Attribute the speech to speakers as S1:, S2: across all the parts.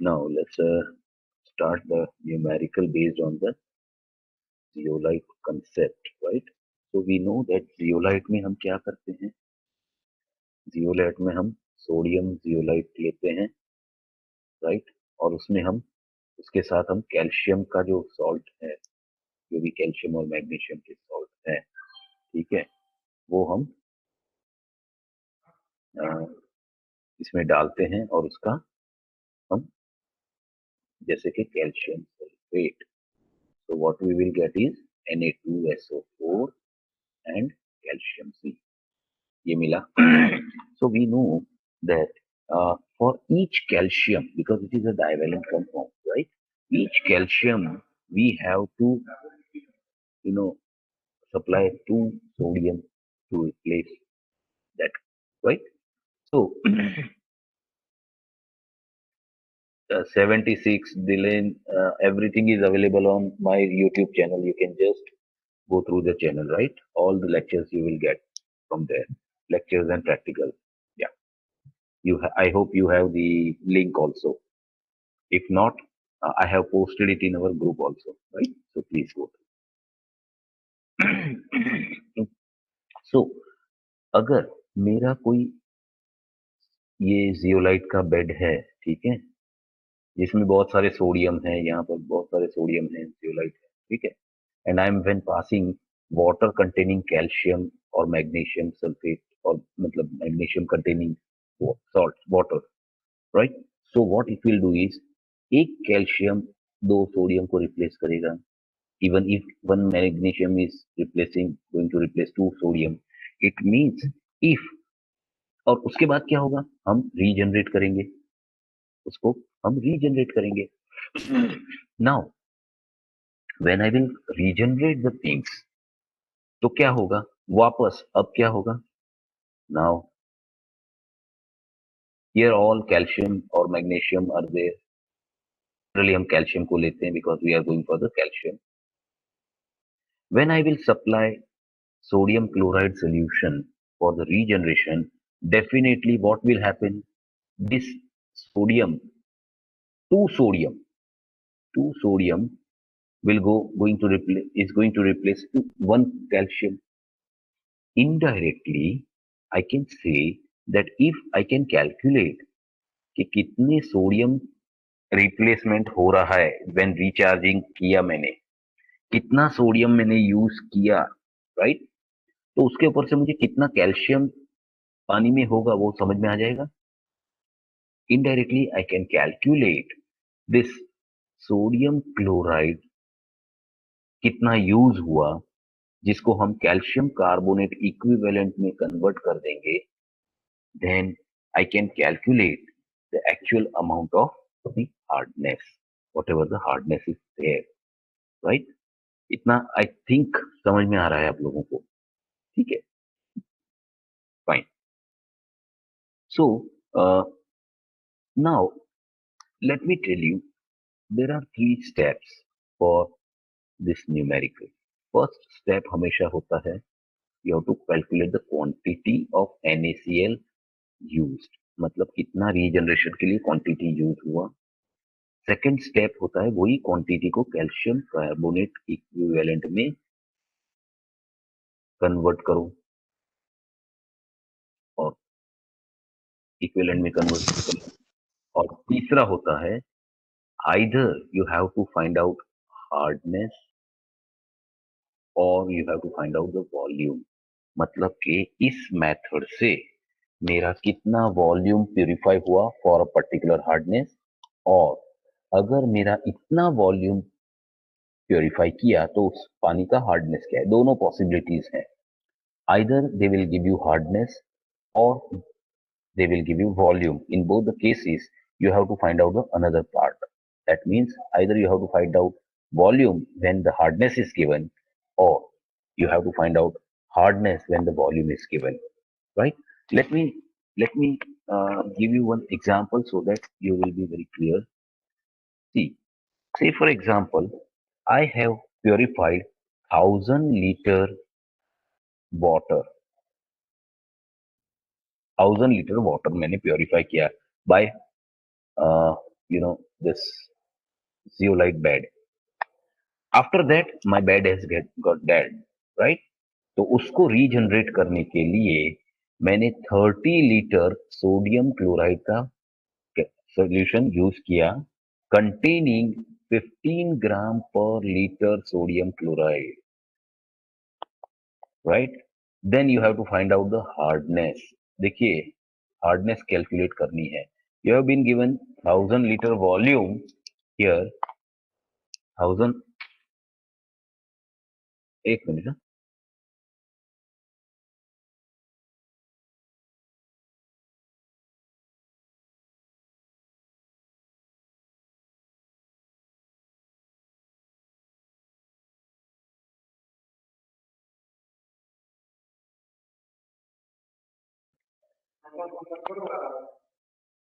S1: Now let's start the numerical based on the zeolite concept, right? So we know that zeolite में हम क्या करते हैं? Zeolite में हम सोडियम जियोलाइट लेते हैं, राइट? और उसमें हम उसके साथ हम कैल्शियम का जो सॉल्ट है, जो भी कैल्शियम और मैग्नीशियम के सॉल्ट है, ठीक है, वो हम अ, इसमें डालते हैं और उसका हम जैसे कि calcium sulphate, so what we will get is Na2SO4 and calcium C. ये मिला. So we know that for each calcium, because it is a divalent compound, right? Each calcium we have to, you know, supply two sodium to replace that, right? So 76 Dylan, everything is available on my YouTube channel. You can just go through the channel, right? All the lectures you will get from there, lectures and practical. Yeah, I hope you have the link also. If not, I have posted it in our group also, right? So please go through. So अगर मेरा कोई ये zeolite का bed है, ठीक है, जिसमें बहुत सारे सोडियम है, यहाँ पर बहुत सारे सोडियम है, जियोलाइट है, ठीक है, and I am when passing water containing calcium और मैग्नीशियम सल्फेट, और मतलब magnesium containing salt water, right? So what it will do is, एक कैल्शियम दो सोडियम को रिप्लेस करेगा. Even if one magnesium is replacing going to replace two sodium, it means if, और उसके बाद क्या होगा, हम रीजनरेट करेंगे उसको, हम रीजनरेट करेंगे. Now when I will regenerate the things, तो क्या होगा, वापस अब क्या होगा, नाउ हियर ऑल कैल्शियम और मैग्नीशियम आर देयर. जनरली हम कैल्शियम को लेते हैं because we are going for the calcium. When I will supply sodium chloride solution for the regeneration, definitely what will happen, this sodium, two sodium, two sodium will going to replace, is going to replace one calcium. Indirectly I can say that if I can calculate कि कितने sodium replacement हो रहा है when recharging किया मैंने, कितना sodium मैंने use किया, राइट? तो उसके ऊपर से मुझे कितना कैल्शियम पानी में होगा वो समझ में आ जाएगा. Indirectly I can calculate this sodium chloride कितना यूज हुआ, जिसको हम कैल्शियम कार्बोनेट इक्विवेलेंट में कन्वर्ट कर देंगे, then I can calculate the actual amount of the hardness, whatever the hardness is there, right? इतना आई थिंक समझ में आ रहा है आप लोगों को, ठीक है, fine. So now let me tell you, there are three steps for this numerical. First step हमेशा होता है, you have to calculate the quantity of NaCl used, मतलब कितना रीजनरेशन के लिए क्वांटिटी यूज हुआ. सेकेंड स्टेप होता है वही क्वांटिटी को कैल्शियम कार्बोनेट इक्विवेलेंट में कन्वर्ट करो, और इक्विवेलेंट में कन्वर्ट करो. और तीसरा होता है either you have to find out hardness और you have to find out the volume. मतलब कि इस मेथड से मेरा कितना वॉल्यूम प्यूरिफाई हुआ फॉर अ पर्टिकुलर हार्डनेस, और अगर मेरा इतना वॉल्यूम प्यूरिफाई किया तो उस पानी का हार्डनेस क्या है. दोनों पॉसिबिलिटीज हैं, either they will give you hardness और they will give you volume. In both the cases you have to find out the another part. That means either you have to find out volume when the hardness is given, or you have to find out hardness when the volume is given, right? Let me give you one example so that you will be very clear. See, say for example, I have purified 1000 liter water. 1000 liter water मैंने purify किया by this zeolite bed. After that my bed has got dead, right? तो उसको regenerate करने के लिए मैंने 30 litre sodium chloride का solution use किया, containing 15 ग्राम पर litre sodium chloride, right? Then you have to find out the hardness. देखिए हार्डनेस कैलकुलेट करनी है. You have been given 1000 liter volume here. 1000, एक मिनट.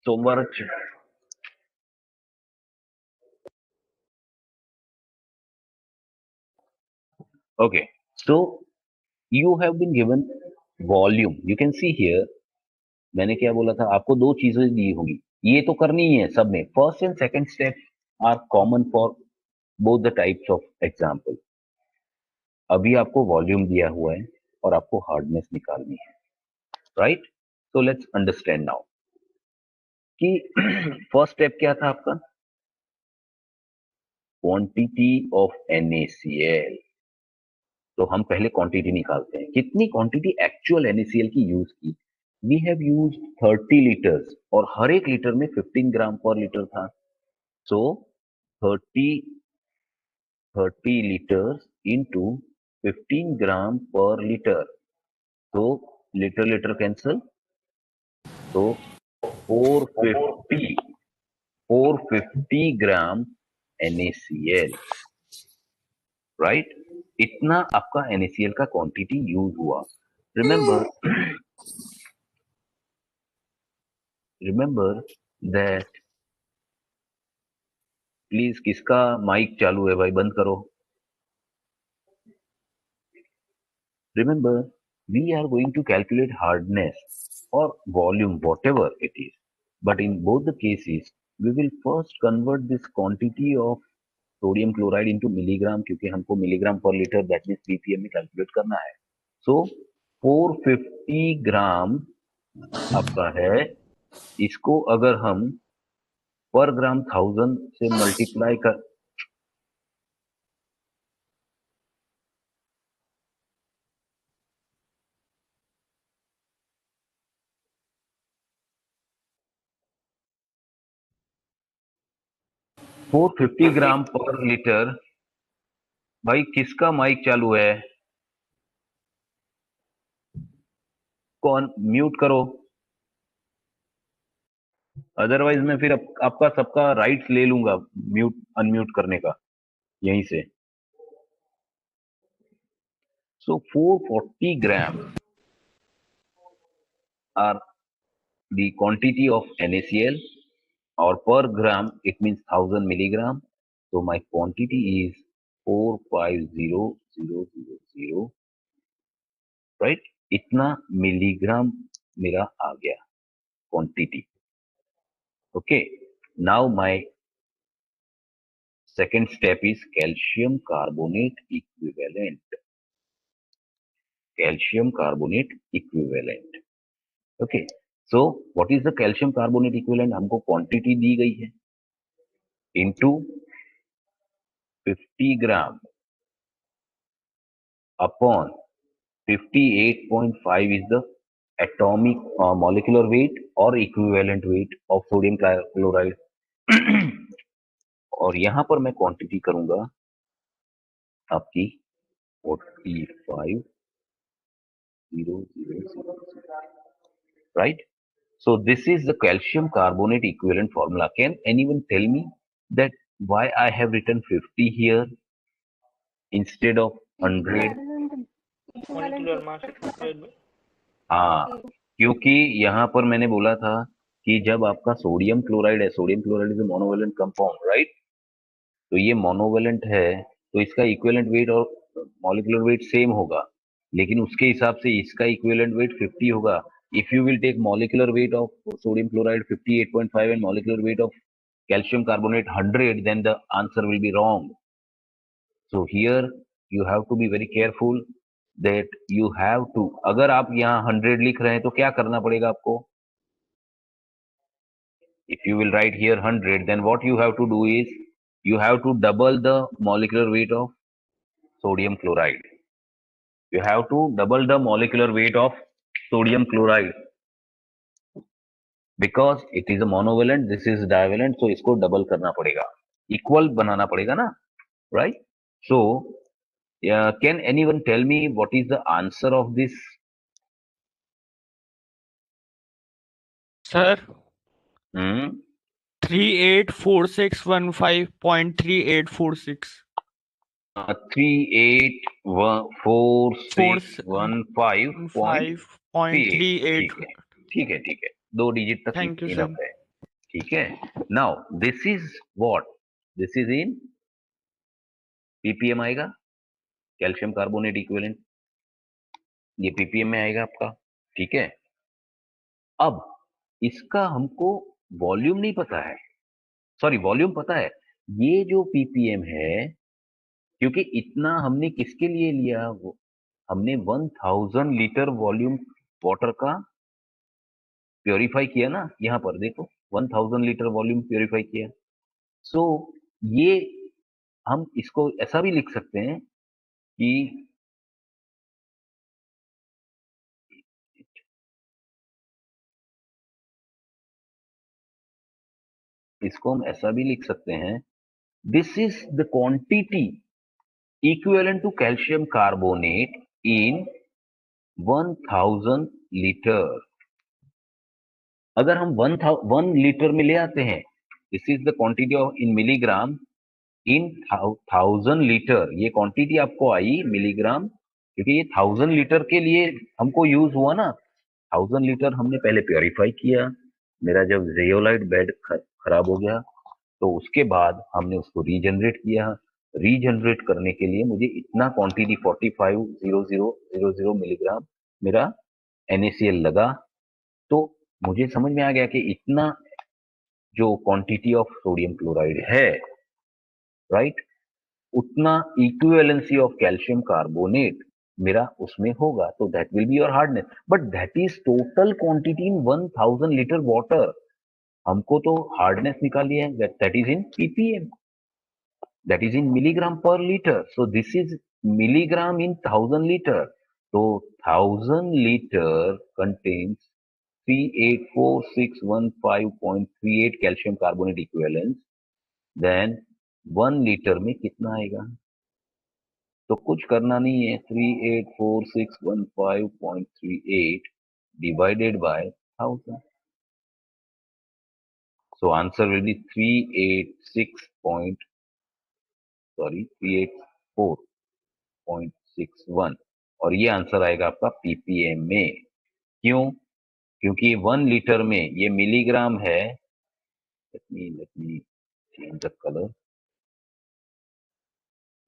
S1: सोमवार. Okay, so you have been given volume. You can see here. मैंने क्या बोला था आपको, दो चीजें दी होगी, ये तो करनी ही है सब में. First and second step are common for both the types of example. अभी आपको वॉल्यूम दिया हुआ है और आपको हार्डनेस निकालनी है, right? So let's understand now कि फर्स्ट स्टेप क्या था आपका, क्वांटिटी ऑफ NaCl. तो हम पहले क्वांटिटी निकालते हैं, कितनी क्वांटिटी एक्चुअल NaCl की यूज की. वी हैव यूज 30 लीटर्स और हर एक लीटर में 15 ग्राम पर लीटर था. सो 30 liters into 15 ग्राम पर लीटर. तो लीटर लीटर कैंसल, तो 450 ग्राम NaCl, राइट? इतना आपका NaCl का क्वांटिटी यूज हुआ. Remember that. प्लीज किसका माइक चालू है भाई, बंद करो. Remember, we are going to calculate hardness or volume, whatever it is. But in both the cases, we will first convert this quantity of sodium chloride into milligram, क्योंकि हमको milligram per liter, that means ppm में calculate करना है. So 450 ग्राम आपका है. इसको अगर हम पर ग्राम 1000 से मल्टीप्लाई कर, 450 ग्राम पर लीटर. भाई किसका माइक चालू है, कौन म्यूट करो, अदरवाइज मैं फिर आपका सबका राइट्स ले लूंगा म्यूट अनम्यूट करने का यहीं से. So 440 gram are the quantity of NaCl और per gram it means 1000 milligram. तो माय क्वांटिटी इज 450,000, राइट? इतना मिलीग्राम मेरा आ गया quantity. Okay, now my second step is calcium carbonate equivalent. Calcium carbonate equivalent. Okay, so what is the calcium carbonate equivalent? हमको quantity दी गई है into 50 gram upon 58.5 is the atomic molecular weight or equivalent weight of sodium chloride. और यहां पर मैं quantity करूंगा आपकी 45,000, right? So this is the calcium carbonate equivalent formula. Can anyone tell me that why I have written 50 here instead of 100?
S2: molecular mass divided by
S1: हाँ, क्योंकि यहाँ पर मैंने बोला था कि जब आपका सोडियम क्लोराइड है, sodium chloride is a monovalent compound, right? तो ये मोनोवेलेंट है, तो इसका इक्विवेलेंट वेट और मॉलिक्यूलर वेट सेम होगा, लेकिन उसके हिसाब से इसका इक्विवेलेंट वेट 50 होगा. If you will take molecular weight of sodium chloride 58.5 and molecular weight of calcium carbonate 100, then the answer will be wrong. So here you have to be very careful that you have to, अगर आप यहाँ 100 लिख रहे हैं तो क्या करना पड़ेगा आपको? If you will write here 100, then what you have to do is you have to double the molecular weight of sodium chloride. You have to double the molecular weight of sodium chloride because it is a monovalent, this is divalent, so इसको double करना पड़ेगा, equal बनाना पड़ेगा ना, right? So can anyone tell me what is the answer of this?
S2: Sir,
S1: Hmm?
S2: 384615.3846.
S1: 384615.38.
S2: 5.38.
S1: ठीक है, ठीक है, 2 digit तक
S2: Thank you, sir.
S1: इनफ है, ठीक है. Now this is what, this is in ppm आएगा, कैल्शियम कार्बोनेट इक्विवेलेंट, ये पीपीएम में आएगा आपका, ठीक है. अब इसका हमको वॉल्यूम नहीं पता है, सॉरी वॉल्यूम पता है. ये जो पीपीएम है, क्योंकि इतना हमने किसके लिए लिया, हमने 1000 लीटर वॉल्यूम वाटर का प्योरीफाई किया ना, यहाँ पर देखो 1000 लीटर वॉल्यूम प्योरीफाई किया. सो ये हम इसको ऐसा भी लिख सकते हैं कि इसको हम ऐसा भी लिख सकते हैं, this is the quantity equivalent to calcium carbonate in 1000 litre. अगर हम 1 लीटर में ले आते हैं, this is the quantity of in milligram in 1000 litre, ये क्वांटिटी आपको आई मिलीग्राम, क्योंकि ये 1000 लीटर के लिए हमको यूज हुआ ना. 1000 लीटर हमने पहले प्योरीफाई किया, मेरा जब जेओलाइट बेड खराब हो गया तो उसके बाद हमने उसको रीजनरेट किया. रीजनरेट करने के लिए मुझे इतना क्वांटिटी 450000 मिलीग्राम मेरा NaCl लगा. तो मुझे समझ में आ गया कि इतना जो क्वांटिटी ऑफ सोडियम क्लोराइड है, राइट, उतना इक्विवेलेंसी ऑफ कैल्शियम कार्बोनेट मेरा उसमें होगा, तो that will be your hardness. But that is total quantity in 1000 litre water. हमको तो हार्डनेस निकाली है, that is in PPM, that is in milligram per litre. So this is milligram in 1000 litre. तो 1000 litre contains 384615.38 calcium carbonate equivalence. Then 1 litre में कितना आएगा? तो कुछ करना नहीं है, 384615.38 divided by 1000. So answer will be 384.61 और ये आंसर आएगा आपका पीपीएम में. क्यों? क्योंकि 1 लीटर में ये मिलीग्राम है. let me change the color.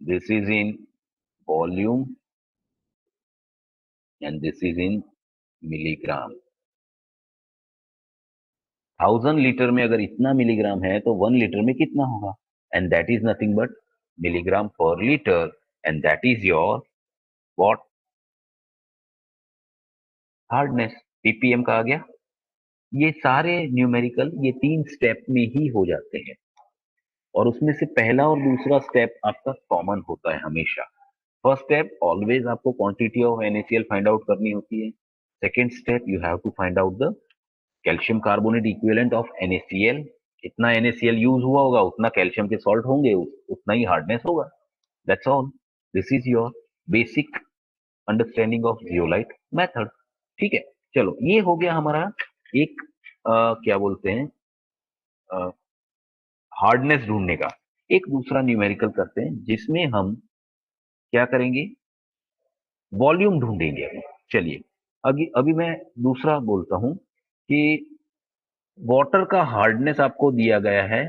S1: This is in volume and this is in milligram. 1000 litre में अगर इतना मिलीग्राम है तो 1 लीटर में कितना होगा? And that is nothing but milligram per litre, and that is your what, hardness. PPM का आ गया. ये सारे न्यूमेरिकल ये 3 स्टेप में ही हो जाते हैं और उसमें से पहला और दूसरा स्टेप आपका कॉमन होता है हमेशा. फर्स्ट स्टेप ऑलवेज आपको quantity of NaCl find out करनी होती है. Second step you have to find out the calcium carbonate equivalent of NaCl. इतना NaCl यूज हुआ होगा उतना कैल्शियम के सॉल्ट होंगे, उतना ही हार्डनेस होगा. That's all. This is your basic understanding of zeolite method. ठीक है, चलो ये हो गया हमारा एक क्या बोलते हैं हार्डनेस ढूंढने का. एक दूसरा न्यूमेरिकल करते हैं जिसमें हम क्या करेंगे, वॉल्यूम ढूंढेंगे. चलिए अभी अभी मैं दूसरा बोलता हूं कि वाटर का हार्डनेस आपको दिया गया है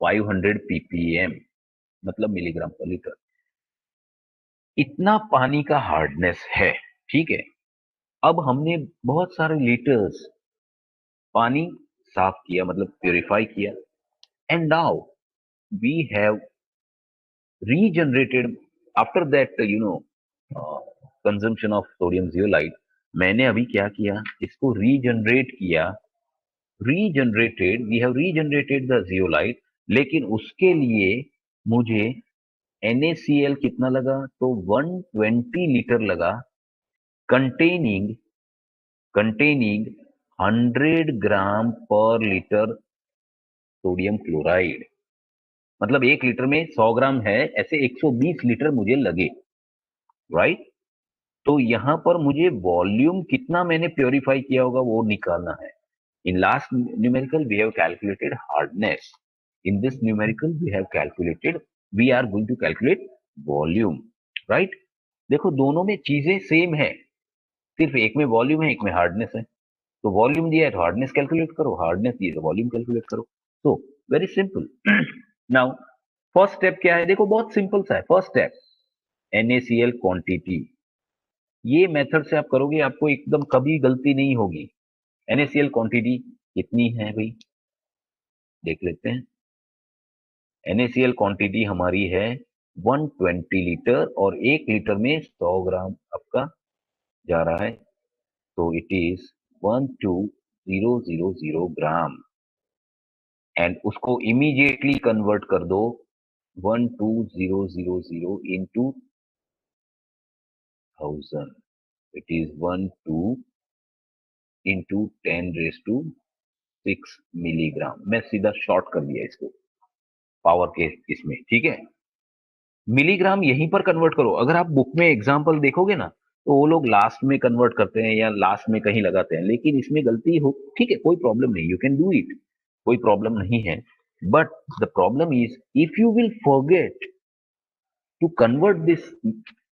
S1: 500 ppm, मतलब मिलीग्राम पर लीटर. इतना पानी का हार्डनेस है, ठीक है. अब हमने बहुत सारे लीटर्स पानी साफ किया, मतलब प्योरीफाई किया, and now we have regenerated after that consumption of sodium zeolite. मैंने अभी क्या किया, इसको रीजनरेट किया, we have regenerated the zeolite. लेकिन उसके लिए मुझे NaCl कितना लगा, तो 120 लीटर लगा, कंटेनिंग कंटेनिंग 100 ग्राम पर लीटर सोडियम क्लोराइड। मतलब 1 लीटर में 100 ग्राम है, ऐसे 120 लीटर मुझे लगे, राइट। तो यहां पर मुझे वॉल्यूम कितना मैंने प्योरीफाई किया होगा वो निकालना है। In last numerical we have calculated hardness, in this numerical we are going to calculate volume, right. देखो दोनों में चीजें सेम है, सिर्फ एक में वॉल्यूम है, एक में हार्डनेस है। तो वॉल्यूम दिया है तो हार्डनेस कैलकुलेट करो, हार्डनेस दिया तो वॉल्यूम कैलकुलेट करो। तो very simple. Now first step क्या है, देखो बहुत सिंपल सा है। फर्स्ट स्टेप NaCl क्वांटिटी, ये मेथड से आप करोगे आपको एकदम कभी गलती नहीं होगी। NaCl क्वांटिटी कितनी है भाई, देख लेते हैं। NaCl क्वांटिटी हमारी है 120 लीटर, और 1 लीटर में 100 ग्राम आपका जा रहा है, तो इट इज 12000 ग्राम। एंड उसको इमीडिएटली कन्वर्ट कर दो 12000 into 1000, it is 12 into 10⁶ milligram. मैं सीधा शॉर्ट कर दिया इसको पावर के इसमें, ठीक है। मिलीग्राम यहीं पर कन्वर्ट करो। अगर आप बुक में एग्जाम्पल देखोगे ना, तो वो लोग लास्ट में कन्वर्ट करते हैं या लास्ट में कहीं लगाते हैं, लेकिन इसमें गलती हो, ठीक है, कोई प्रॉब्लम नहीं, यू कैन डू इट, कोई प्रॉब्लम नहीं है। But the problem is if you will forget to convert this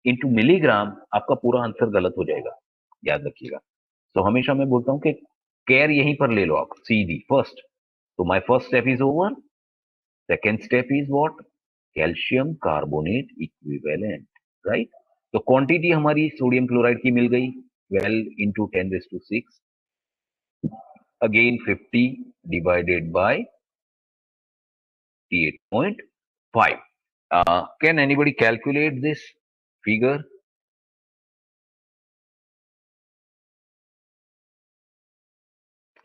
S1: into milligram, आपका पूरा आंसर गलत हो जाएगा, याद रखिएगा। तो हमेशा मैं बोलता हूं कि केयर यहीं पर ले लो आप सीधी फर्स्ट। तो my first step is over, second step is what, calcium carbonate equivalent, right. तो क्वांटिटी हमारी सोडियम क्लोराइड की मिल गई 12 into 10⁶, again 50 divided by 8.5। Can anybody calculate this figure?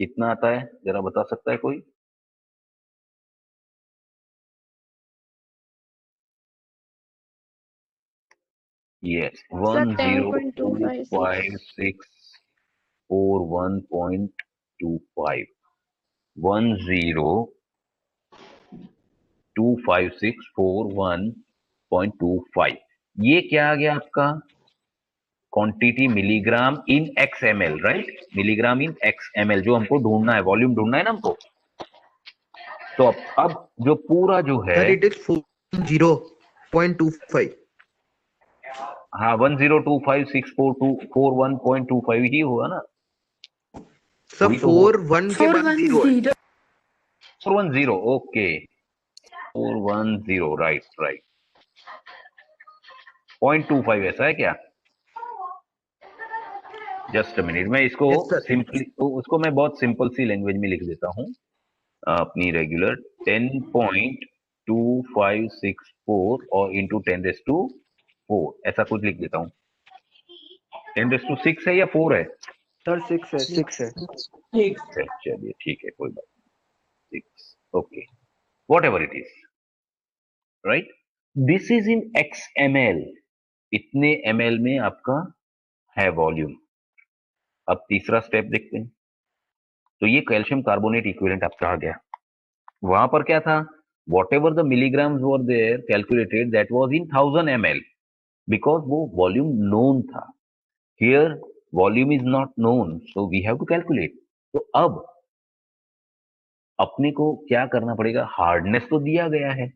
S1: कितना आता है जरा बता सकता है कोई? Yes,
S3: sir 10.256
S1: 1025641.25, 1025641.25। ये क्या आ गया आपका क्वांटिटी मिलीग्राम इन XML, राइट। मिलीग्राम इन XML जो हमको ढूंढना है, वॉल्यूम ढूंढना है ना हमको। तो अब जो पूरा जो है,
S4: सर इट इज 40.25।
S1: हाँ 102564241.25 ही होगा ना।
S4: सर
S1: वही तो
S4: 41 के बाद 0 है।
S1: 410, ओके 410, राइट राइट। 0.25 ऐसा है क्या? जस्ट मिनट, मैं इसको
S4: Yes, sir.
S1: सिंपली, उसको मैं बहुत सिंपल सी लैंग्वेज में लिख देता हूँ अपनी रेगुलर। 10.2564 और इंटू 10⁴ ऐसा कुछ लिख देता हूँ। 10⁶ है या 4 है?
S2: सर 6 है, 6 है।
S1: चलिए ठीक है, कोई बात 6, okay, what ever it is, right. This is in XML, इतने ml में आपका है वॉल्यूम। अब तीसरा स्टेप देखते हैं। तो ये कैल्शियम कार्बोनेट इक्विवेलेंट आपका आ गया। वहां पर क्या था, whatever the milligrams were there calculated that was in 1000 ml, because वो वॉल्यूम नोन था। Here volume is not known, so we have to calculate. तो अब अपने को क्या करना पड़ेगा, हार्डनेस तो दिया गया है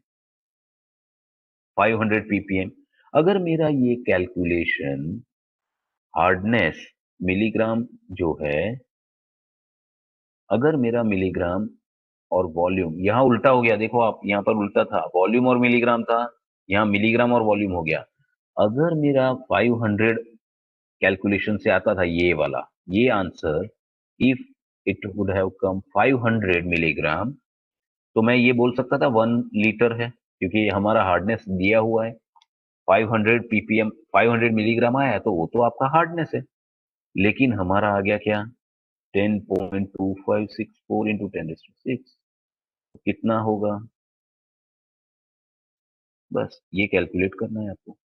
S1: 500 ppm। अगर मेरा ये कैलकुलेशन हार्डनेस मिलीग्राम जो है, अगर मेरा मिलीग्राम और वॉल्यूम यहाँ उल्टा हो गया, देखो आप यहाँ पर उल्टा था, वॉल्यूम और मिलीग्राम था, यहाँ मिलीग्राम और वॉल्यूम हो गया। अगर मेरा 500 कैलकुलेशन से आता था ये वाला, ये answer, if it would have come 500 milligram, तो मैं ये बोल सकता था 1 लीटर है, क्योंकि हमारा हार्डनेस दिया हुआ है 500 ppm, 500 मिलीग्राम आया है, तो वो तो आपका हार्डनेस है। लेकिन हमारा आ गया क्या, 10.2564 इंटू 10⁶, कितना होगा, बस ये कैलकुलेट करना है आपको।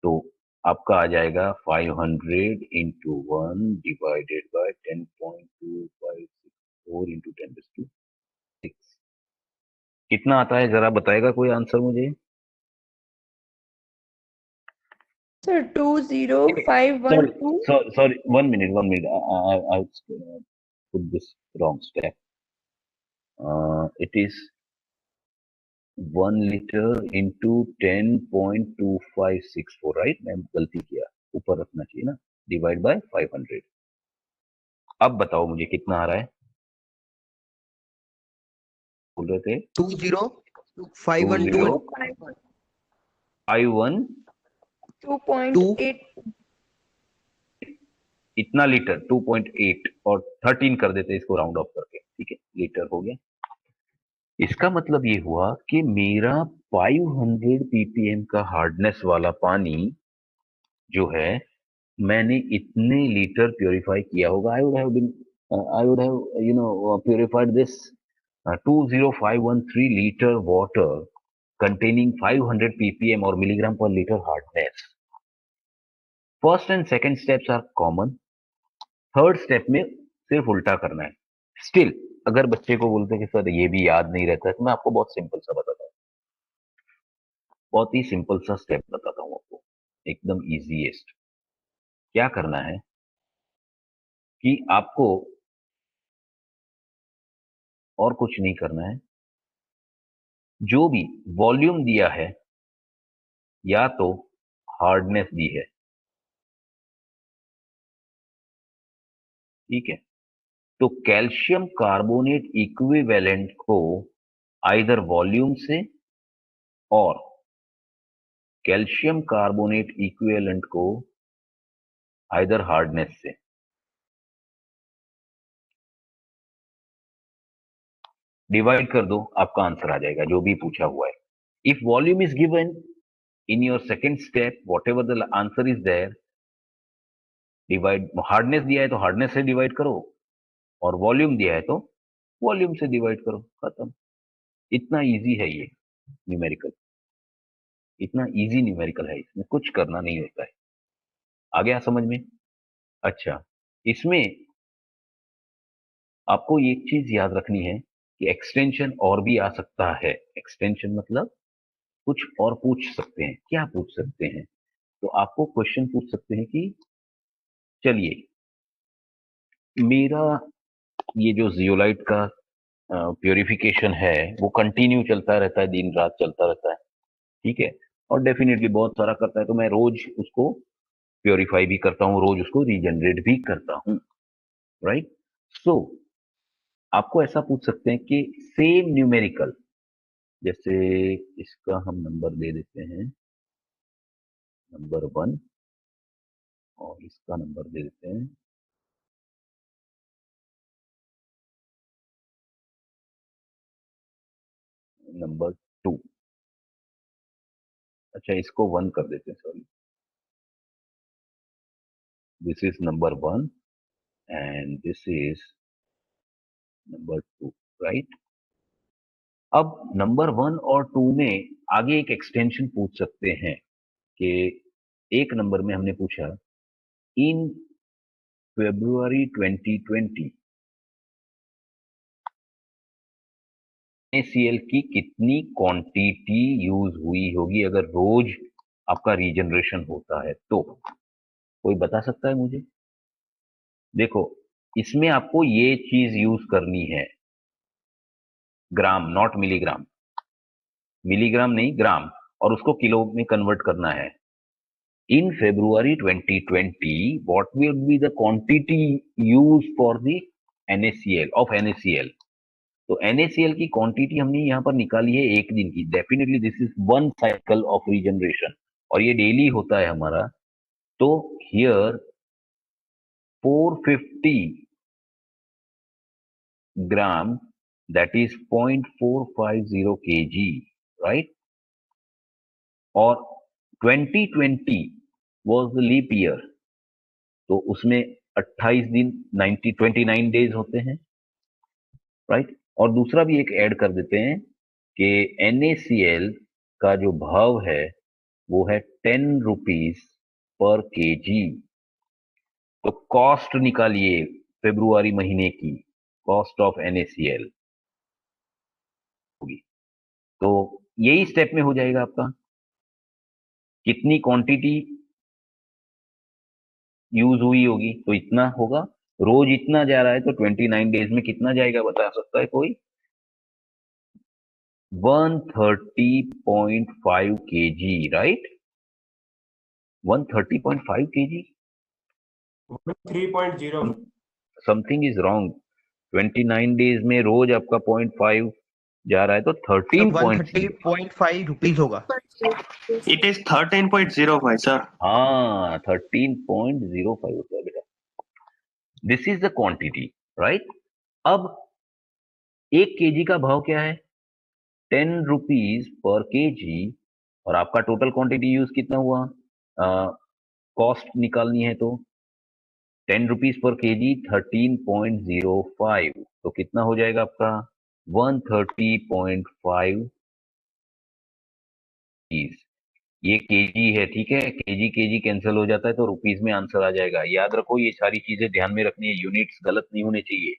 S1: तो आपका आ जाएगा 500 इंटू 1 डिवाइडेड बाय 10.2564 इंटू 10⁶, कितना आता है, जरा बताएगा कोई आंसर मुझे?
S3: Sir, 20512.
S1: Sorry, 1 minute. I put this wrong step. It is 1 liter into 10.2564, right? मैं गलती किया, ऊपर रखना चाहिए ना, डिवाइड बाय 500। अब बताओ मुझे कितना आ रहा है, बोल रहे थे
S4: 2051
S1: 21
S3: 2.8.
S1: इतना लीटर 2.8 और 13 कर देते इसको राउंड ऑफ करके, ठीक है, लीटर हो गया। इसका मतलब ये हुआ कि मेरा 500 ppm का हार्डनेस वाला पानी जो है, मैंने इतने लीटर प्योरीफाई किया होगा। I would have purified this 20513 litre water containing 500 ppm और milligram per liter hardness. First and second steps are common. Third step में सिर्फ उल्टा करना है। स्टिल अगर बच्चे को बोलते कि सर ये भी याद नहीं रहता है, तो मैं आपको बहुत सिंपल सा बताता हूँ, बहुत ही सिंपल सा स्टेप बताता हूँ आपको, एकदम इजीएस्ट। क्या करना है कि आपको और कुछ नहीं करना है, जो भी वॉल्यूम दिया है या तो हार्डनेस दी है, ठीक है, तो कैल्शियम कार्बोनेट इक्विवेलेंट को आइदर वॉल्यूम से और कैल्शियम कार्बोनेट इक्विवेलेंट को आइदर हार्डनेस से, डिवाइड कर दो, आपका आंसर आ जाएगा जो भी पूछा हुआ है। If volume is given in your second step, whatever the answer is there, divide, hardness दिया है तो हार्डनेस से डिवाइड करो, और वॉल्यूम दिया है तो वॉल्यूम से डिवाइड करो, खत्म। इतना इजी है ये न्यूमेरिकल, इतना इजी न्यूमेरिकल है, इसमें कुछ करना नहीं होता है। आ गया समझ में? अच्छा, इसमें आपको एक चीज याद रखनी है कि एक्सटेंशन और भी आ सकता है। एक्सटेंशन मतलब कुछ और पूछ सकते हैं। क्या पूछ सकते हैं? तो आपको क्वेश्चन पूछ सकते हैं कि चलिए, मेरा ये जो जियोलाइट का प्योरिफिकेशन है वो कंटिन्यू चलता रहता है, दिन रात चलता रहता है, ठीक है, और डेफिनेटली बहुत सारा करता है, तो मैं रोज उसको प्योरीफाई भी करता हूँ, रोज उसको रीजनरेट भी करता हूँ, राइट? सो आपको ऐसा पूछ सकते हैं कि सेम न्यूमेरिकल, जैसे इसका हम नंबर दे देते हैं नंबर 1, और इसका नंबर दे देते हैं नंबर 2। अच्छा, इसको 1 कर देते हैं, sorry, this is number 1 and this is number 2, right? अब नंबर 1 और 2 में आगे एक एक्सटेंशन पूछ सकते हैं कि एक नंबर में हमने पूछा इन February 2020 NaCl की कितनी क्वांटिटी यूज हुई होगी अगर रोज आपका रीजनरेशन होता है, तो कोई बता सकता है मुझे? देखो, इसमें आपको ये चीज यूज करनी है, ग्राम नॉट मिलीग्राम, मिलीग्राम नहीं ग्राम, और उसको किलो में कन्वर्ट करना है। In February 2020, what will be the quantity used for the NaCl of NaCl? तो NaCl की क्वांटिटी हमने यहाँ पर निकाली है एक दिन की। Definitely this is 1 cycle of regeneration, और ये डेली होता है हमारा। तो here 450 gram, that is 0.450 kg, right? और 2020 was the leap year, तो उसमें 28 दिन 29 डेज होते हैं, राइट? और दूसरा भी एक ऐड कर देते हैं कि NaCl का जो भाव है वो है 10 रुपीज पर केजी। तो कॉस्ट निकालिए फरवरी महीने की, कॉस्ट ऑफ NaCl होगी। तो यही स्टेप में हो जाएगा आपका, कितनी क्वांटिटी यूज हुई होगी तो इतना होगा, रोज इतना जा रहा है तो 29 डेज में कितना जाएगा बता सकता है कोई? 130.5 kg, right? 130.5 kg।
S5: 3.0
S1: something is wrong. 29 days में रोज आपका 0.5 जा रहा है तो 13.0।
S4: 130.5 रुपीज होगा।
S5: It is 13.05 sir.
S1: हाँ, 13.05 होता है बेटा। This is the quantity, right? अब 1 केजी का भाव क्या है? 10 रुपीज पर केजी, और आपका टोटल क्वांटिटी यूज कितना हुआ? कॉस्ट निकालनी है तो 10 रुपीज पर केजी 13.05, तो कितना हो जाएगा आपका? 130.5। ये केजी है, ठीक है? केजी केजी कैंसिल हो जाता है तो रुपीज में आंसर आ जाएगा। याद रखो, ये सारी चीजें ध्यान में रखनी है, यूनिट्स गलत नहीं होने चाहिए।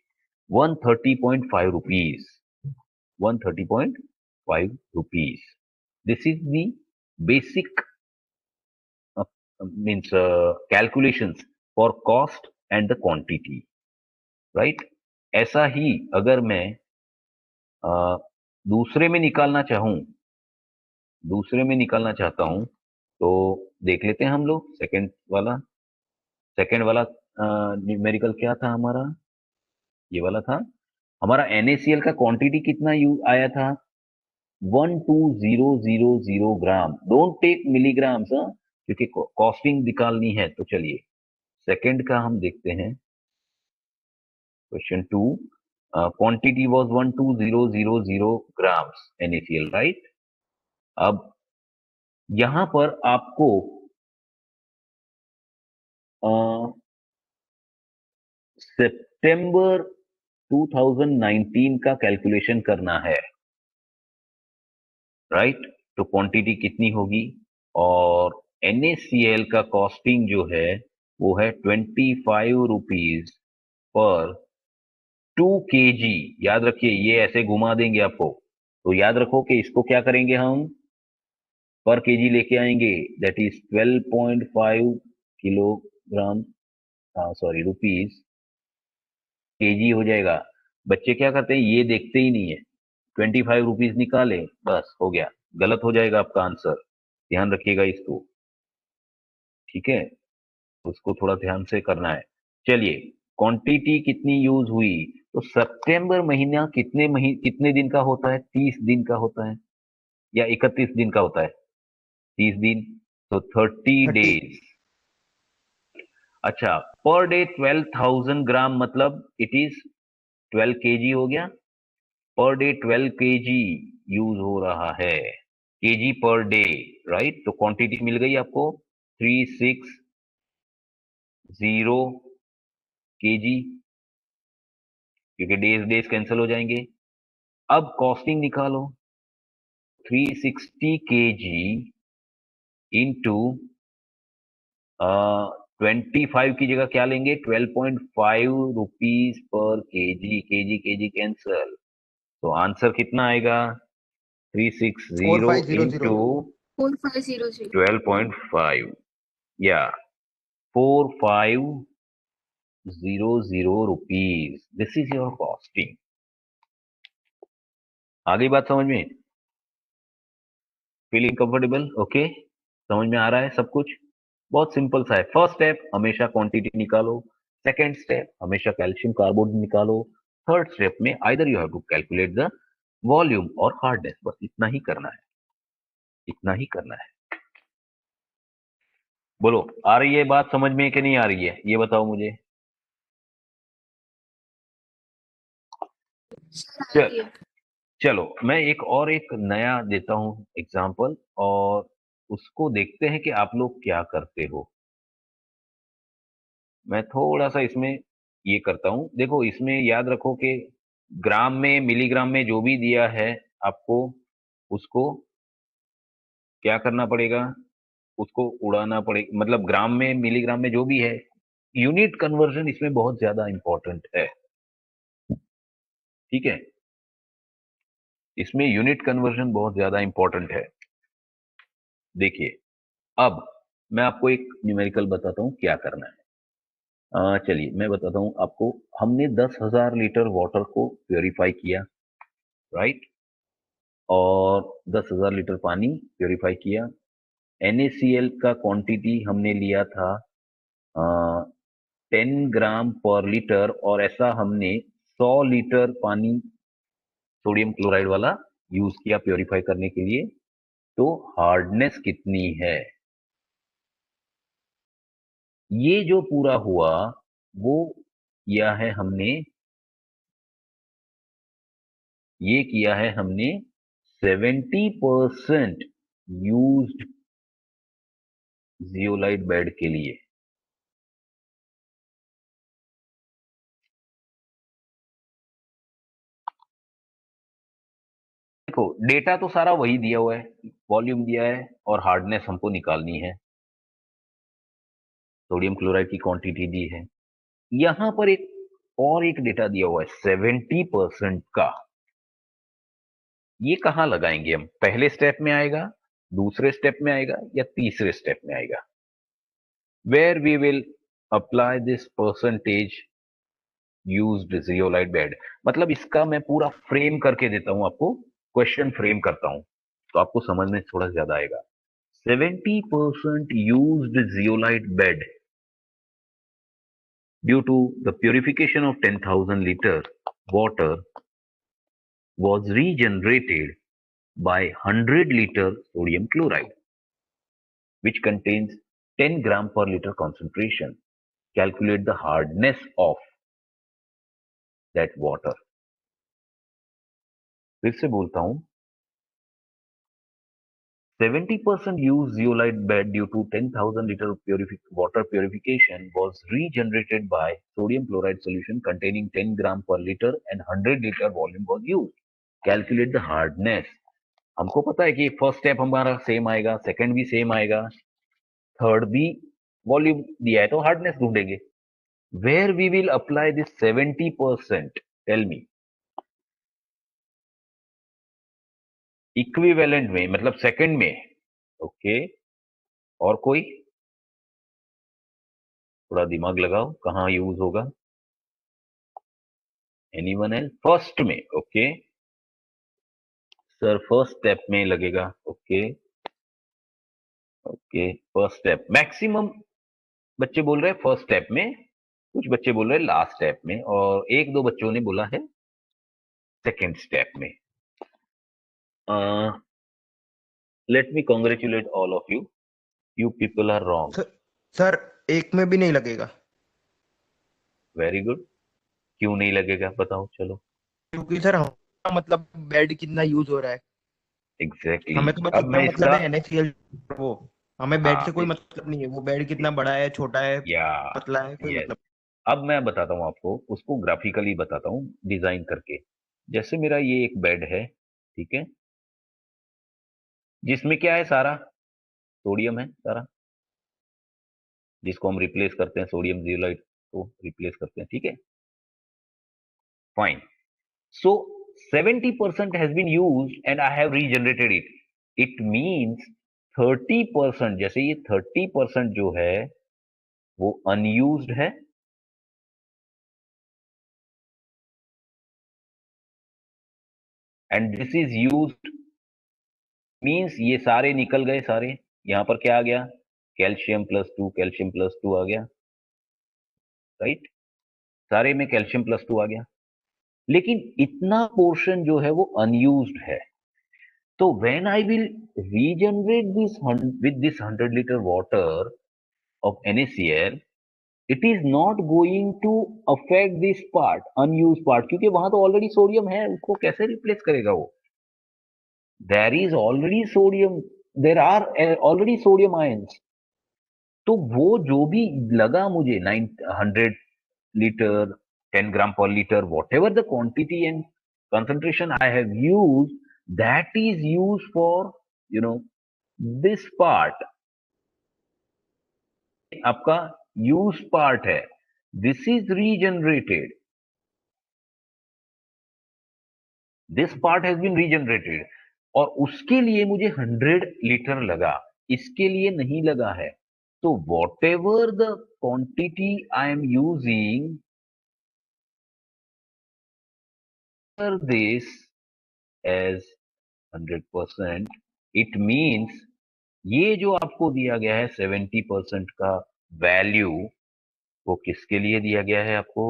S1: 130.5 rupees, 130.5 rupees. This is the basic means calculations for cost and the quantity, right? ऐसा ही अगर मैं दूसरे में निकालना चाहता हूं तो देख लेते हैं हम लोग। सेकंड वाला न्यूमेरिकल क्या था हमारा? ये वाला था हमारा। NaCl का क्वांटिटी कितना आया था? 12000 ग्राम। डोंट टेक मिलीग्राम्स, क्योंकि कॉस्टिंग निकालनी है। तो चलिए सेकंड का हम देखते हैं। Question 2, quantity was 12000 grams NaCl, right? अब यहां पर आपको सितंबर 2019 का कैलकुलेशन करना है, राइट? तो क्वांटिटी कितनी होगी? और NaCl का कॉस्टिंग जो है वो है 25 रुपीज पर 2 kg। याद रखिए, ये ऐसे घुमा देंगे आपको, तो याद रखो कि इसको क्या करेंगे हम? पर केजी लेके आएंगे, that is 12.5 kilogram, sorry rupees, KG हो जाएगा। बच्चे क्या करते हैं, ये देखते ही नहीं है, 25 रुपीज निकाले, बस हो गया। गलत हो जाएगा आपका आंसर, ध्यान रखिएगा इसको, ठीक है? उसको थोड़ा ध्यान से करना है। चलिए, क्वांटिटी कितनी यूज हुई? तो सितंबर महीना कितने दिन का होता है? 30 दिन का होता है या 31 दिन का होता है? 30 दिन, तो 30
S4: 30
S1: डेज। अच्छा, पर डे 12,000 ग्राम, मतलब इट इज 12 केजी हो गया। पर डे 12 केजी यूज हो रहा है, केजी पर डे, राइट? तो क्वांटिटी मिल गई आपको 360 केजी, क्योंकि डेज कैंसिल हो जाएंगे। अब कॉस्टिंग निकालो, 360 केजी इंटू 25 की जगह क्या लेंगे? 12.5 rupees per KG. KG KG cancel, तो आंसर कितना आएगा? 360
S4: 4500
S1: इंटू 12.5, या 4500 rupees. This is your costing. आगे बात समझ में? Feeling comfortable? ओके, समझ में आ रहा है सब कुछ? बहुत सिंपल सा है। फर्स्ट स्टेप, हमेशा क्वांटिटी निकालो। सेकेंड स्टेप, हमेशा कैल्शियम कार्बोनेट निकालो। थर्ड स्टेप में either you have to calculate the volume और हार्डनेस। बस इतना ही करना है, इतना ही करना है। बोलो, आ रही है बात समझ में कि नहीं आ रही है? ये बताओ मुझे। चलो मैं एक नया देता हूं एग्जाम्पल, और उसको देखते हैं कि आप लोग क्या करते हो। मैं थोड़ा सा इसमें ये करता हूं। देखो, इसमें याद रखो कि ग्राम में, मिलीग्राम में जो भी दिया है आपको, उसको क्या करना पड़ेगा, उसको उड़ाना पड़ेगा। मतलब ग्राम में, मिलीग्राम में जो भी है, यूनिट कन्वर्जन इसमें बहुत ज्यादा इंपॉर्टेंट है। ठीक है, इसमें यूनिट कन्वर्जन बहुत ज्यादा इंपॉर्टेंट है। देखिए, अब मैं आपको एक न्यूमेरिकल बताता हूं क्या करना है। चलिए मैं बताता हूं आपको। हमने 10,000 लीटर वाटर को प्योरीफाई किया, राइट, और 10,000 लीटर पानी प्योरीफाई किया। NaCl का क्वांटिटी हमने लिया था 10 ग्राम पर लीटर, और ऐसा हमने 100 लीटर पानी सोडियम क्लोराइड वाला यूज किया प्योरीफाई करने के लिए। तो हार्डनेस कितनी है, ये जो पूरा हुआ वो किया है हमने 70% यूज्ड जियोलाइट बेड के लिए। देखो, डेटा तो सारा वही दिया हुआ है, वॉल्यूम दिया है और हार्डनेस हमको निकालनी है, सोडियम क्लोराइड की क्वांटिटी दी है। यहां पर एक डेटा दिया हुआ है 70% का। ये कहां लगाएंगे हम? पहले स्टेप में आएगा, दूसरे स्टेप में आएगा, या तीसरे स्टेप में आएगा? Where we will apply this percentage used zeolite bed. मतलब इसका मैं पूरा फ्रेम करके देता हूं आपको, क्वेश्चन फ्रेम करता हूं, तो आपको समझ में थोड़ा ज्यादा आएगा। 70% used zeolite bed due to the purification of 10,000 liter water was regenerated by 100 liter sodium chloride, which contains 10 gram per liter concentration. Calculate the hardness of that water. फिर से बोलता हूं, 70% used zeolite bed due to 10,000 liter water purification was regenerated by sodium chloride solution containing 10 gram per liter and 100 liter volume was used. Calculate the hardness. हमको पता है कि first step हमारा same आएगा, सेकंड भी सेम आएगा, third भी volume दिया है तो हार्डनेस ढूंढेंगे। Where we will apply this 70%, tell me. Equivalent में, मतलब सेकंड में, ओके। और कोई थोड़ा दिमाग लगाओ, कहां यूज होगा? Anyone else? फर्स्ट में, ओके सर, फर्स्ट स्टेप में लगेगा। Okay okay, first step. Maximum बच्चे बोल रहे हैं फर्स्ट स्टेप में, कुछ बच्चे बोल रहे हैं लास्ट स्टेप में, और एक दो बच्चों ने बोला है सेकेंड स्टेप में। Let me congratulate all of you, you people are wrong.
S4: Sir एक में भी नहीं लगेगा।
S1: Very good. क्यों नहीं लगेगा बताओ, चलो।
S4: क्योंकि सर हमारा मतलब बेड कितना यूज हो रहा है,
S1: एग्जैक्टली
S4: हमें तो बस
S1: अब
S4: इतना
S1: मैं
S4: मतलब
S1: इसका,
S4: है NaCl। वो हमें बेड
S1: हाँ
S4: से कोई मतलब नहीं है, वो बेड कितना बड़ा है, छोटा है,
S1: या
S4: पतला है, कोई
S1: यस,
S4: मतलब।
S1: अब मैं बताता हूँ आपको, उसको ग्राफिकली बताता हूँ डिजाइन करके। जैसे मेरा ये एक बेड है, ठीक है, जिसमें क्या है, सारा सोडियम है सारा, जिसको हम रिप्लेस करते हैं, सोडियम जियोलाइट को रिप्लेस करते हैं, ठीक है, fine. So 70% has been used and I have regenerated it. It means 30%, जैसे ये 30% जो है वो अनयूज्ड है, and this is used means ये सारे निकल गए सारे। यहां पर क्या आ गया? Calcium plus two, calcium plus two आ गया, राइट, सारे में कैल्शियम प्लस टू आ गया। लेकिन इतना पोर्शन जो है वो अनयूज्ड है। तो when I will regenerate this with this 100 liter water of NaCl, it is not going to affect this part, unuse part, क्योंकि वहां तो ऑलरेडी सोडियम है, उसको कैसे रिप्लेस करेगा वो? There is already sodium, there are already sodium ions. तो वो जो भी लगा मुझे 900 लीटर, 10 ग्राम पर litre, what ever the quantity and concentration I have used, that is used for, you know, this part, आपका यूज पार्ट है, this is regenerated, this part has been regenerated, और उसके लिए मुझे 100 लीटर लगा, इसके लिए नहीं लगा है। तो whatever the quantity I am using this as 100%, it means ये जो आपको दिया गया है 70% का वैल्यू, वो किसके लिए दिया गया है आपको?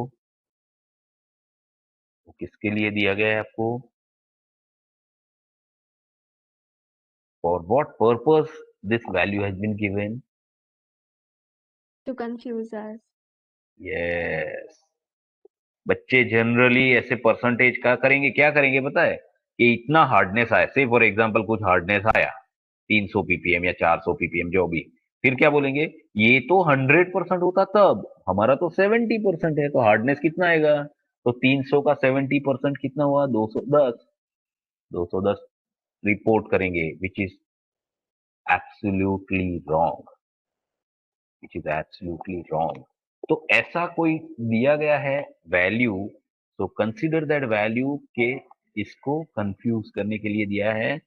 S1: वो किसके लिए दिया गया है आपको? For what purpose this value has been given?
S3: To confuse us.
S1: Yes. बच्चे जनरली ऐसे परसेंटेज का करेंगे, क्या करेंगे पता है? कि इतना हार्डनेस आया, से फॉर एग्जांपल कुछ हार्डनेस आया 300 पीपीएम या 400 पीपीएम जो भी, फिर क्या बोलेंगे? ये तो 100% होता तब, हमारा तो 70% है, तो हार्डनेस कितना आएगा? तो 300 का 70% कितना हुआ? 210। 210 रिपोर्ट करेंगे, which is absolutely wrong, which is absolutely wrong. तो ऐसा कोई दिया गया है वैल्यू, तो कंसीडर दैट वैल्यू के इसको कंफ्यूज करने के लिए दिया है।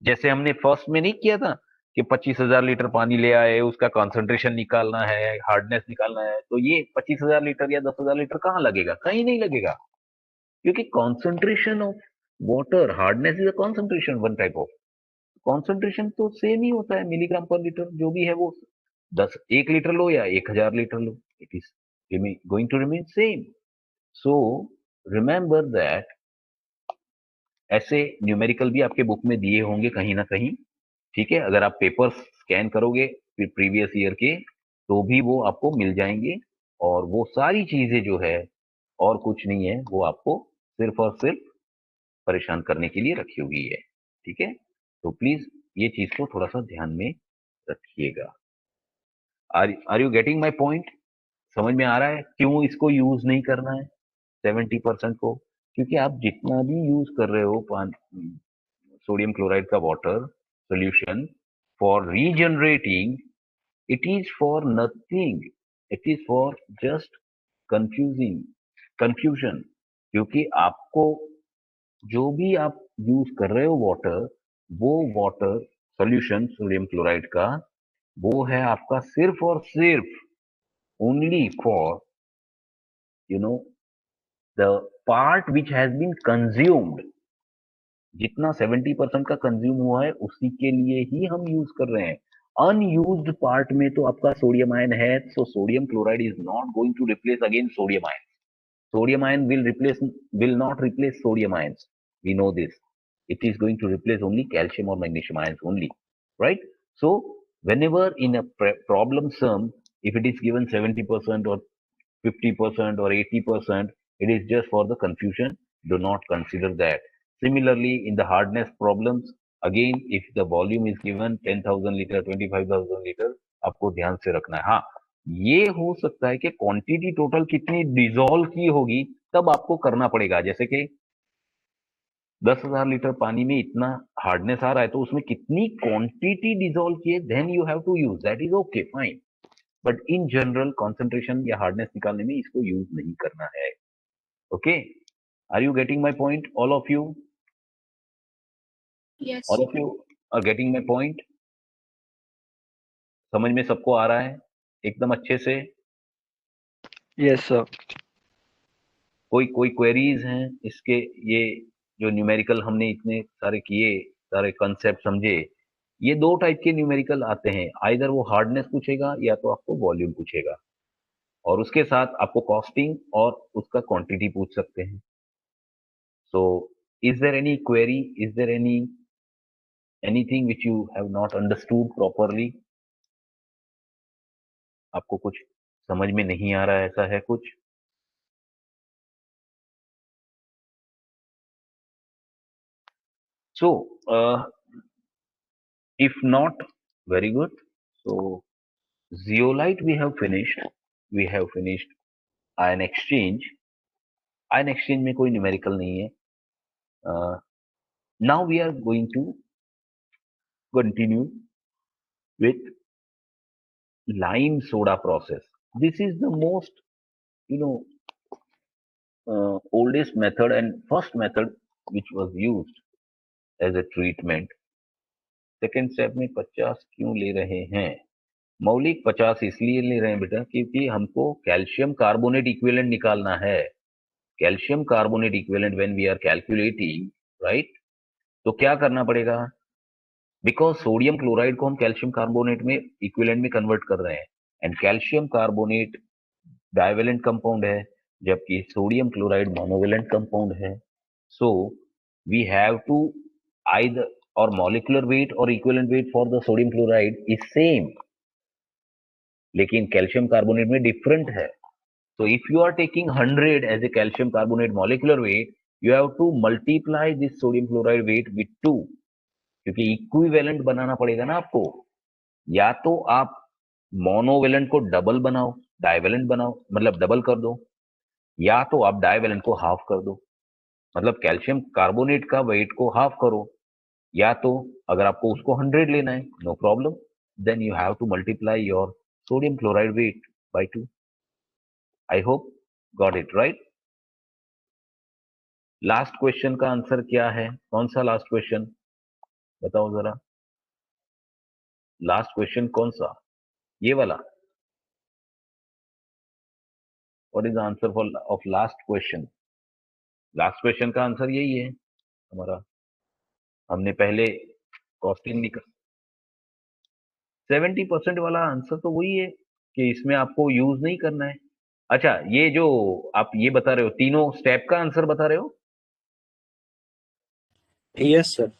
S1: जैसे हमने फर्स्ट में नहीं किया था कि 25,000 लीटर पानी ले आए, उसका कॉन्सेंट्रेशन निकालना है, हार्डनेस निकालना है, तो ये 25,000 लीटर या 10,000 लीटर कहाँ लगेगा? कहीं नहीं लगेगा, क्योंकि concentration of water, hardness is a concentration, one type of concentration तो सेम ही होता है, मिलीग्राम पर लीटर जो भी है वो 1 लीटर लो या 1,000 लीटर लो, it is going to remain same. So remember that ऐसे न्यूमेरिकल भी आपके बुक में दिए होंगे कहीं ना कहीं, ठीक है? अगर आप पेपर स्कैन करोगे फिर प्रीवियस ईयर के, तो भी वो आपको मिल जाएंगे, और वो सारी चीजें जो है और कुछ नहीं है, वो आपको सिर्फ और सिर्फ परेशान करने के लिए रखी हुई है, ठीक है? तो प्लीज ये चीज को थोड़ा सा ध्यान में रखिएगा। Are you getting my point? समझ में आ रहा है क्यों इसको यूज नहीं करना है 70% को? क्योंकि आप जितना भी यूज कर रहे हो सोडियम क्लोराइड का water solution for regenerating, it is for nothing, it is for just confusing, confusion. क्योंकि आपको जो भी आप यूज कर रहे हो वाटर, वो वाटर सोल्यूशन सोडियम क्लोराइड का, वो है आपका सिर्फ और सिर्फ only for, you know, the part which has been consumed, जितना 70% का कंज्यूम हुआ है उसी के लिए ही हम यूज कर रहे हैं। अनयूज्ड पार्ट में तो आपका सोडियम आयन है, so sodium chloride is not going to replace again sodium ion, sodium ion will not replace sodium ions, we know this, it is going to replace only calcium or magnesium ions only, right? So whenever in a problem sum, if it is given 70% or 50% or 80%, it is just for the confusion, do not consider that. Similarly in the hardness problems, again if the volume is given 10,000 liter 25,000 liter, आपको ध्यान से रखना है। हाँ, ये हो सकता है कि क्वांटिटी टोटल कितनी डिसॉल्व की होगी तब आपको करना पड़ेगा, जैसे कि 10,000 लीटर पानी में इतना हार्डनेस आ रहा है, तो उसमें कितनी क्वांटिटी डिसॉल्व की है, then you have to use that, is okay fine. But in general concentration या हार्डनेस निकालने में इसको यूज नहीं करना है। Okay, are you getting my point? All of you,
S3: Yes.
S1: All of you are getting my point? समझ में सबको आ रहा है एकदम अच्छे से?
S2: Yes, sir.
S1: कोई कोई क्वेरीज हैं इसके? ये जो न्यूमेरिकल हमने इतने सारे किए, सारे कंसेप्ट समझे, ये दो टाइप के न्यूमेरिकल आते हैं, आइदर वो हार्डनेस पूछेगा या तो आपको वॉल्यूम पूछेगा, और उसके साथ आपको कॉस्टिंग और उसका क्वांटिटी पूछ सकते हैं। So is there any query, is there anything which you have not understood properly? आपको कुछ समझ में नहीं आ रहा है, ऐसा है कुछ? So, if not, very good. So, zeolite we have finished. We have finished ion exchange. Ion exchange में कोई numerical नहीं है. Now we are going to continue with lime soda process. This is the most, oldest method and first method which was used as a treatment. Second step में 50 क्यों ले रहे हैं? मौलिक 50 इसलिए ले रहे हैं बेटा क्योंकि हमको कैल्शियम कार्बोनेट इक्विवेलेंट निकालना है. Calcium carbonate equivalent when we are calculating, right? तो क्या करना पड़ेगा? बिकॉज सोडियम क्लोराइड को हम कैल्शियम कार्बोनेट में इक्विवेलेंट में कन्वर्ट कर रहे हैं and calcium carbonate divalent compound है जबकि सोडियम क्लोराइड मोनोवेलेंट कंपाउंड है. So we have to either or molecular weight or equivalent weight for the sodium chloride is same, लेकिन कैल्शियम कार्बोनेट में डिफरेंट है. So if you are taking 100 as a calcium carbonate molecular weight, you have to multiply this sodium chloride weight with 2, क्योंकि equivalent बनाना पड़ेगा ना आपको. या तो आप मोनोवेलेंट को डबल बनाओ, डाइवेलेंट बनाओ, मतलब डबल कर दो, या तो आप डाइवेलेंट को हाफ कर दो, मतलब कैल्शियम कार्बोनेट का वेट को हाफ करो. या तो अगर आपको उसको 100 लेना है, no problem, then you have to multiply your sodium chloride weight by 2. I hope got it right. Last question का आंसर क्या है? कौन सा लास्ट क्वेश्चन बताओ जरा. लास्ट क्वेश्चन कौन सा? ये वाला. What is the answer for of last question? Last question का आंसर यही है हमारा. हमने पहले कॉस्टिंग निकाल 70% वाला आंसर तो वही है कि इसमें आपको यूज नहीं करना है. अच्छा, ये जो आप ये बता रहे हो तीनों स्टेप का आंसर बता रहे हो?
S2: Yes sir.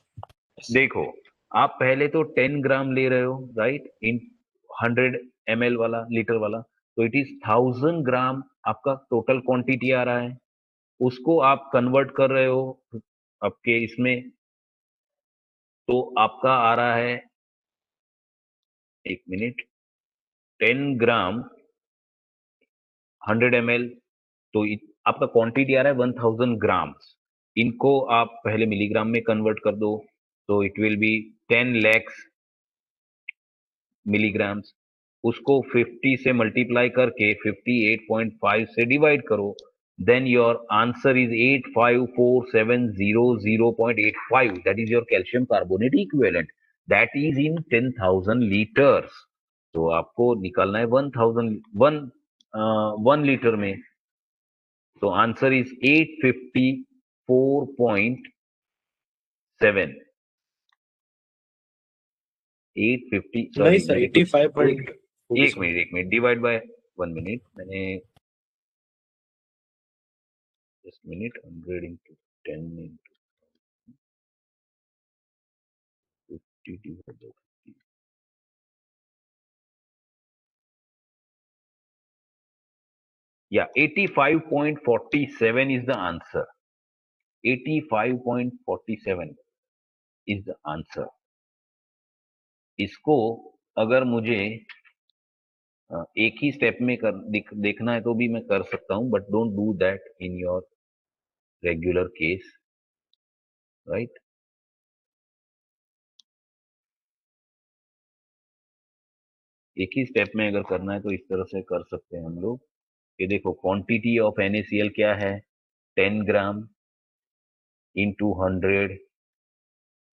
S1: देखो, आप पहले तो 10 ग्राम ले रहे हो, राइट, इन 100 ml वाला, लीटर वाला, तो इट इज 1000 ग्राम आपका टोटल क्वांटिटी आ रहा है. उसको आप कन्वर्ट कर रहे हो आपके इसमें, तो आपका आ रहा है, एक मिनट, 10 ग्राम 100 ml, तो आपका क्वांटिटी आ रहा है 1000 ग्राम्स. इनको आप पहले मिलीग्राम में कन्वर्ट कर दो, तो it will be 10 lakhs milligrams. उसको 50 से मल्टीप्लाई करके 58.5 से डिवाइड करो, then your answer is 854,700.85. That is your calcium carbonate equivalent. That is in 10,000 litres. तो आपको निकालना है 1 लीटर में. तो आंसर इज 854.7. 850,
S2: नहीं
S1: सॉरी,
S2: सर, 85.
S1: एक मिनट, डिवाइड बाय 1 मिनट, मैंने just minute, 100 into 10 into 50 divided by 50. Yeah, 85.47 is the answer. 85.47 is the answer. इसको अगर मुझे एक ही स्टेप में देखना है तो भी मैं कर सकता हूं, but don't do that in your regular case, right. एक ही स्टेप में अगर करना है तो इस तरह से कर सकते हैं हम लोग. ये देखो, क्वांटिटी ऑफ NaCl क्या है? 10 ग्राम इंटू 100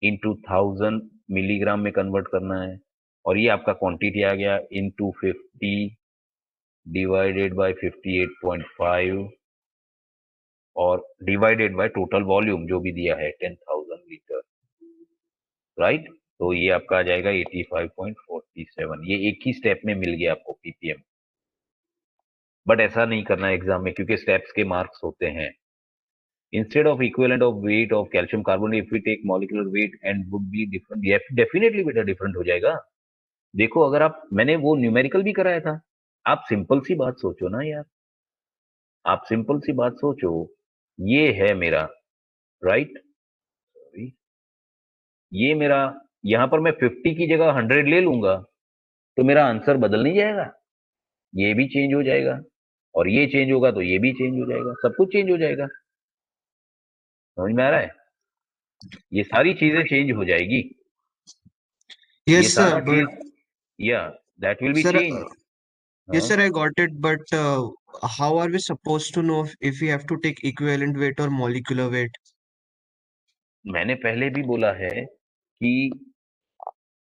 S1: इंटू 1000 मिलीग्राम में कन्वर्ट करना है, और ये आपका क्वांटिटी आ गया इंटू 50 डिवाइडेड बाय 58.5 और डिवाइडेड बाय टोटल वॉल्यूम जो भी दिया है 10,000 लीटर, राइट. तो ये आपका आ जाएगा 85.47. ये एक ही स्टेप में मिल गया आपको ppm. बट ऐसा नहीं करना है एग्जाम में, क्योंकि स्टेप्स के मार्क्स होते हैं. Instead of equivalent of weight of calcium carbonate, if we take molecular weight and would be different, definitely बेटा different हो जाएगा. देखो, अगर आप, मैंने वो न्यूमेरिकल भी कराया था, आप सिंपल सी बात सोचो ना यार, आप सिंपल सी बात सोचो, ये है मेरा, राइट, ये मेरा, यहां पर मैं 50 की जगह 100 ले लूंगा तो मेरा आंसर बदल नहीं जाएगा, ये भी चेंज हो जाएगा, और ये चेंज होगा तो ये भी चेंज हो जाएगा, सब कुछ चेंज हो जाएगा। समझ में आ रहा है? ये सारी चीजें चेंज हो जाएगी, ये
S6: Yes, sir.
S1: सारा
S6: But
S1: चीज, या that will B
S6: sir,
S1: change.
S6: yes, sir, I got it. But how are we supposed to know if we have to take equivalent weight or molecular weight?
S1: मैंने पहले भी बोला है कि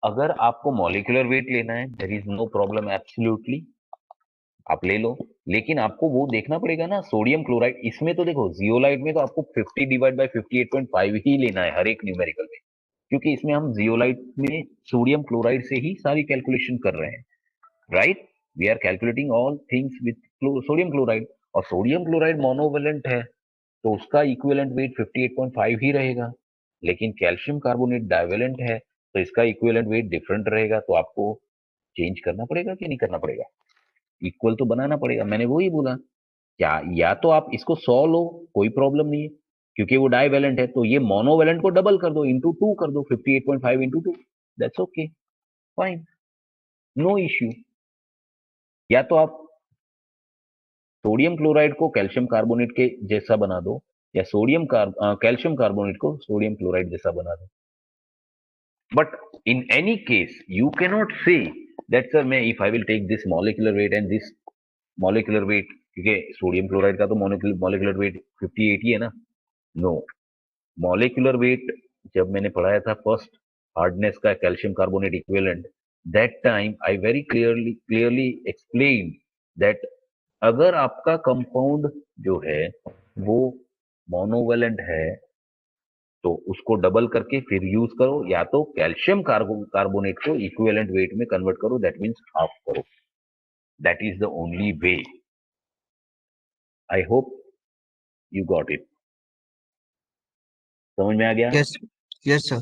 S1: अगर आपको मॉलिक्यूलर वेट लेना है, there is no problem, absolutely आप ले लो, लेकिन आपको वो देखना पड़ेगा ना, सोडियम क्लोराइड, इसमें तो देखो जियोलाइट में तो आपको 50 डिवाइड बाय 58.5 ही लेना है हर एक न्यूमेरिकल में, क्योंकि इसमें हम जियोलाइट में सोडियम क्लोराइड से ही सारी कैलकुलेशन कर रहे हैं, right, we are calculating all things with sodium chloride, और सोडियम क्लोराइड मोनोवेलेंट है तो उसका इक्विवेलेंट वेट 58.5 ही रहेगा, लेकिन कैल्शियम कार्बोनेट डाइवेलेंट है तो इसका इक्विवेलेंट वेट डिफरेंट रहेगा, तो आपको चेंज करना पड़ेगा कि नहीं करना पड़ेगा, इक्वल तो बनाना पड़ेगा। मैंने वही बोला, क्या या तो आप इसको 100 लो, कोई प्रॉब्लम नहीं है, क्योंकि वो डाइवेलेंट है, तो ये मोनोवेलेंट को डबल कर दो, इंटू 2 कर दो, 58.5 into 2, that's okay, fine, no issue. या तो आप सोडियम क्लोराइड को कैल्शियम कार्बोनेट के जैसा बना दो, या कैल्शियम कार्बोनेट को सोडियम क्लोराइड जैसा बना दो, but in any case you cannot say that sir मैं if I will take this molecular weight and this molecular weight, क्योंकि सोडियम क्लोराइड का तो मॉलिक्यूलर वेट 58 ही है ना, नो, मॉलिक्यूलर वेट जब मैंने पढ़ाया था फर्स्ट हार्डनेस का calcium carbonate equivalent, that time I very clearly explain that अगर आपका कंपाउंड जो है वो मोनोवेलेंट है तो उसको डबल करके फिर यूज करो, या तो कैल्शियम कार्बोनेट को इक्विवेलेंट वेट में कन्वर्ट करो, दैट मीन्स हाफ करो, that is the only way. I hope you got it, समझ में आ गया?
S6: Yes, yes, sir.